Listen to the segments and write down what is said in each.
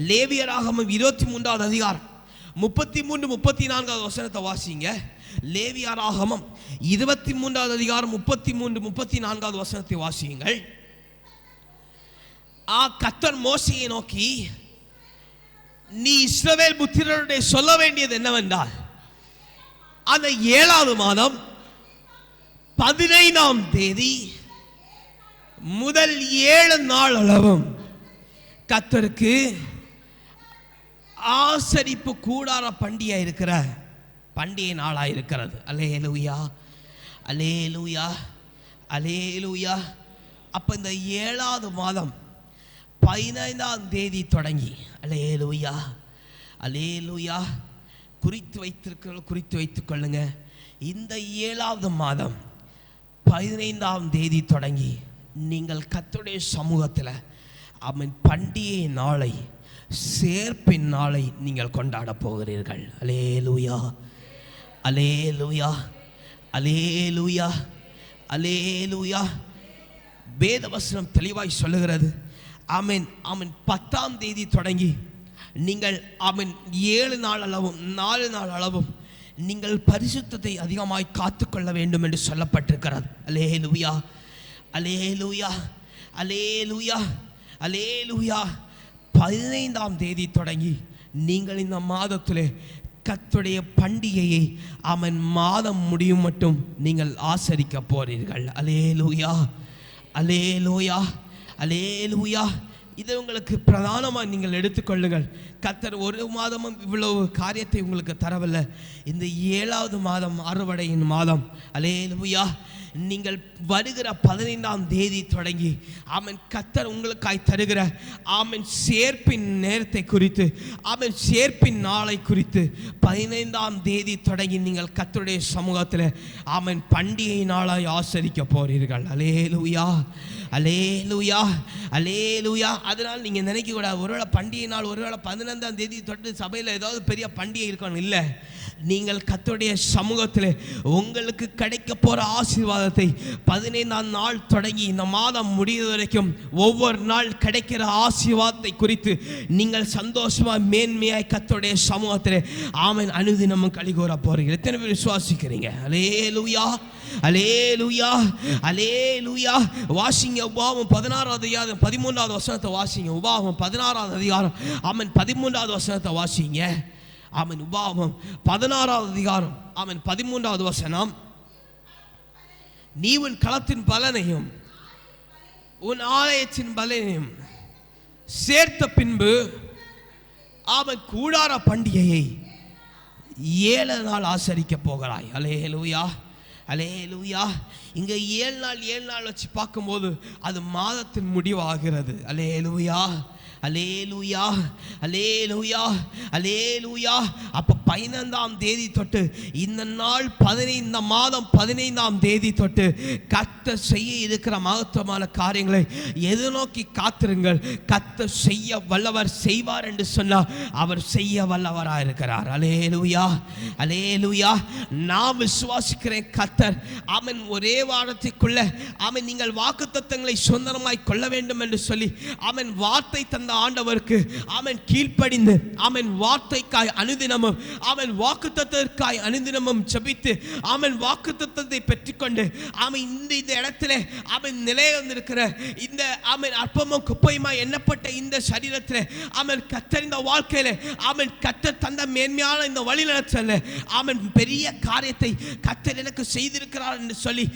லேவியராகமம் 23வது அதிகாரம் 33 34வது வசனத்தை வாசிங்க. லேவியராகமம் 23வது அதிகாரம் 33 34வது வசனத்தை வாசியுங்கள். கர்த்தர் மோசேயை நோக்கி, நீ இஸ்ரவேல் புத்திரருடைய சொல்ல வேண்டியது என்னவென்றால், அந்த 7வது மாதம் 15ஆம் தேதி முதல் 7 நாள் அளவும் கர்த்தருக்கு ஆசரிப்பு கூடார பண்டிகை இருக்கிற பண்டிகை நாளாக இருக்கிறது. அல்லேலூயா, அல்லேலூயா, அல்லேலூயா. அப்போ இந்த 7வது மாதம் 15ஆம் தேதி தொடங்கி, அல்லேலூயா, அல்லேலூயா, குறித்து வைத்துக் கொள்ளுங்க. இந்த 7வது மாதம் 15ஆம் தேதி தொடங்கி நீங்கள் கர்த்தருடைய சமூகத்தில் அவன் பண்டிகை நாளை, சேர்ப்பின் நாளை நீங்கள் கொண்டாட போகிறீர்கள். அல்லேலூயா, அல்லேலூயா, அல்லேலூயா, அல்லேலூயா. வேதவசனம் தெளிவாய் சொல்லுகிறது. ஆமென், ஆமென். 10ஆம் தேதி தொடங்கி நீங்கள் ஆமென் 7 நாள் அளவும் 4 நாள் அளவும் நீங்கள் பரிசுத்தத்தை அதிகமாய் காத்துக்கொள்ள வேண்டும் என்று சொல்லப்பட்டிருக்கிறது. அல்லேலூயா, அல்லேலூயா, அல்லேலூயா, அல்லேலூயா. 15ஆம் தேதி தொடங்கி நீங்கள் இந்த மாதத்திலே கர்த்தருடைய பண்டிகையை அவன் மாதம் முடியும் மட்டும் நீங்கள் ஆசரிக்க போறீர்கள். அல்லேலூயா, அல்லேலூயா, அல்லேலூயா. இதை உங்களுக்கு பிரதானமாக நீங்கள் எடுத்துக்கொள்ளுங்கள். கர்த்தர் ஒரு மாதமும் இவ்வளவு காரியத்தை உங்களுக்கு தரவில்லை. இந்த 7வது மாதம் அறுவடையின் மாதம். அல்லேலூயா. நீங்கள் வருகிற 15ஆம் தேதி தொடங்கி ஆமென் கர்த்தர் உங்களுக்காய் தருகிற ஆமென் சேர்ப்பின் நேரத்தை குறித்து, ஆமென் சேர்ப்பின் நாளை குறித்து 15ஆம் தேதி தொடங்கி நீங்கள் கர்த்தருடைய சமூகத்தில் ஆமென் பண்டிகை நாளாய் ஆசரிக்க போறீர்கள். அல்லேலூயா, அல்லேலூயா, அல்லேலூயா. அதனால் நீங்கள் நினைக்க கூடாது ஒருவேளை பண்டிகை நாள் ஒருவேளை 15ஆம் தேதி தொட்டு சபையில் ஏதாவது பெரிய பண்டிகை இருக்கணும். இல்லை, நீங்கள் கர்த்தருடைய சமூகத்தில் உங்களுக்கு கிடைக்க போகிற ஆசீர்வாதத்தை 15ஆம் நாள் தொடங்கி இந்த மாதம் முடிவு வரைக்கும் ஒவ்வொரு நாள் கிடைக்கிற ஆசீர்வாதத்தை குறித்து நீங்கள் சந்தோஷமாக மேன்மையாய் கர்த்தருடைய சமூகத்தில் ஆமென் அனுதினமும் களிகூற போறீங்க. எத்தனை பேர் விசுவாசிக்கிறீங்க? அல்லேலூயா, அல்லேலூயா, அல்லேலூயா. வாசிங்க உபாகமம் 16வது அதிகாரம் 13வது வசனத்தை வாசிங்க. உபாகமம் 16வது அதிகாரம் ஆமென் 13வது வசனத்தை வாசிங்க. ஆமென். உபாகமம் 16வது அதிகாரம் ஆமென் 13வது வசனம். நீ உன் களத்தின் பலனையும் உன் ஆலயத்தின் பலனையும் சேர்த்த பின்பு அவன் கூடார பண்டிகையை 7 நாள் ஆசரிக்க போகிறாய். அல்லேலூயா, அல்லேலூயா. இங்க 7 நாள் வச்சு பார்க்கும்போது அது மாதத்தின் முடிவாகிறது. அல்லேலூயா, அல்லேலூயா, அல்லேலூயா, அல்லேலூயா. அப்போ 15ஆம் தேதி தொட்டு இந்த நாள் இந்த மாதம் 15ஆம் தேதி தொட்டு கர்த்தர் செய்ய இருக்கிற மகத்துவமான காரியங்களை எது நோக்கி காத்திருங்கள். கர்த்தர் செய்ய வல்லவர், செய்வார் என்று சொன்னார். அவர் செய்ய வல்லவராக இருக்கிறார். அல்லேலூயா, அல்லேலூயா. நான் விசுவாசிக்கிறேன் கர்த்தர் ஆமென் ஒரே வாரத்திற்குள்ள ஆமென் நீங்கள் வாக்குத்தத்தங்களை சொந்தமாய் கொள்ள வேண்டும் என்று சொல்லி ஆமென் வார்த்தை தந்த ஆண்டவருக்கு ஆமென் கீழ்ப்படிந்து ஆமென் வார்த்தைக்காய் அனுதினமும் ஆமென் வாக்குத்தத்தத்திற்காய் அனுதினமும் ஜெபித்து ஆமென் வாக்குத்தத்தத்தை பெற்றுக்கொண்டு ஆமென் இந்த இடத்திலே ஆமென் நிலையிருந்திருக்கிற இந்த ஆமென் அற்பமும் குப்பையுமா எண்ணப்பட்ட இந்த சரீரத்திலே ஆமென் கர்த்தர் இந்த வாழ்க்கையிலே ஆமென் கர்த்தர் தந்த மேன்மையான இந்த வழிநடத்தல ஆமென் பெரிய காரியத்தை கர்த்தர் எனக்கு செய்திருக்கிறார் என்று சொல்லி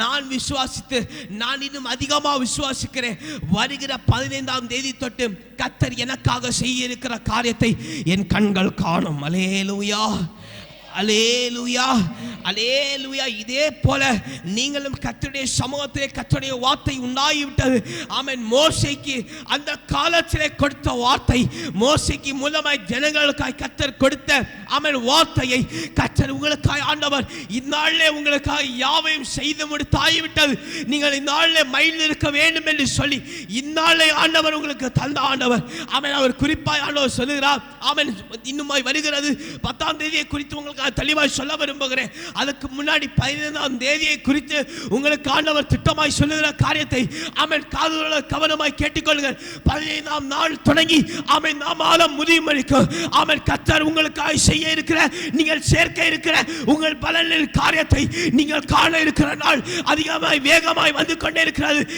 நான் விசுவாசித்து நான் இன்னும் அதிகமாக விசுவாசிக்கிறேன். வருகிற 15ஆம் தேதி தொட்டு கர்த்தர் எனக்காக செய்ய இருக்கிற காரியத்தை என் கண்கள் காணும். அல்லேலூயா, அல்லேலூயா, அல்லேலூயா. இதே போல நீங்களும் கர்த்தருடைய சமூகத்திலே கர்த்தருடைய வார்த்தை உண்டாகிவிட்டது. ஆமென். மோசேக்கு அந்த காலத்திலே கொடுத்த வார்த்தை, மோசேக்கு மூலமாய் ஜனங்களுக்காய் கர்த்தர் கொடுத்த ஆமென் வார்த்தையை கர்த்தர் உங்களுக்காய் ஆண்டவர் இந்நாளிலே உங்களுக்காக யாவையும் செய்து முடித்தாகிவிட்டது. நீங்கள் இந்நாளிலே மயில் இருக்க வேண்டும் என்று சொல்லி இந்நாளே ஆண்டவர் உங்களுக்கு தந்த ஆண்டவர் ஆமென். அவர் குறிப்பாய் ஆண்டவர் சொல்லுகிறார் ஆமென் இன்னுமாய் வருகிறது 10ஆம் தேதியை குறித்து உங்களுக்கு உங்களுக்கு தெளிவாய் சொல்ல விரும்புகிறேன். அதுக்கு முன்னாடி 15ஆம் தேதியை குறித்து உங்களுக்கு ஆண்டவர் திட்டமாய் சொல்லுகிற காரியத்தை ஆமென் காதுகளை கவனமாய் கேட்டுக்கொள்ளுங்கள். 15ஆம் நாள் தொடங்கி ஆமென் மாதம் முடியும் வரைக்கும் ஆமென் கர்த்தர் உங்களுக்காக செய்ய இருக்கிற, நீங்கள் சேர்க்க இருக்கிற உங்கள் பலனின் காரியத்தை நீங்கள் காண இருக்கிற நாள் அதிகமாய் வேகமாய் வந்து கொண்டே இருக்கிறது.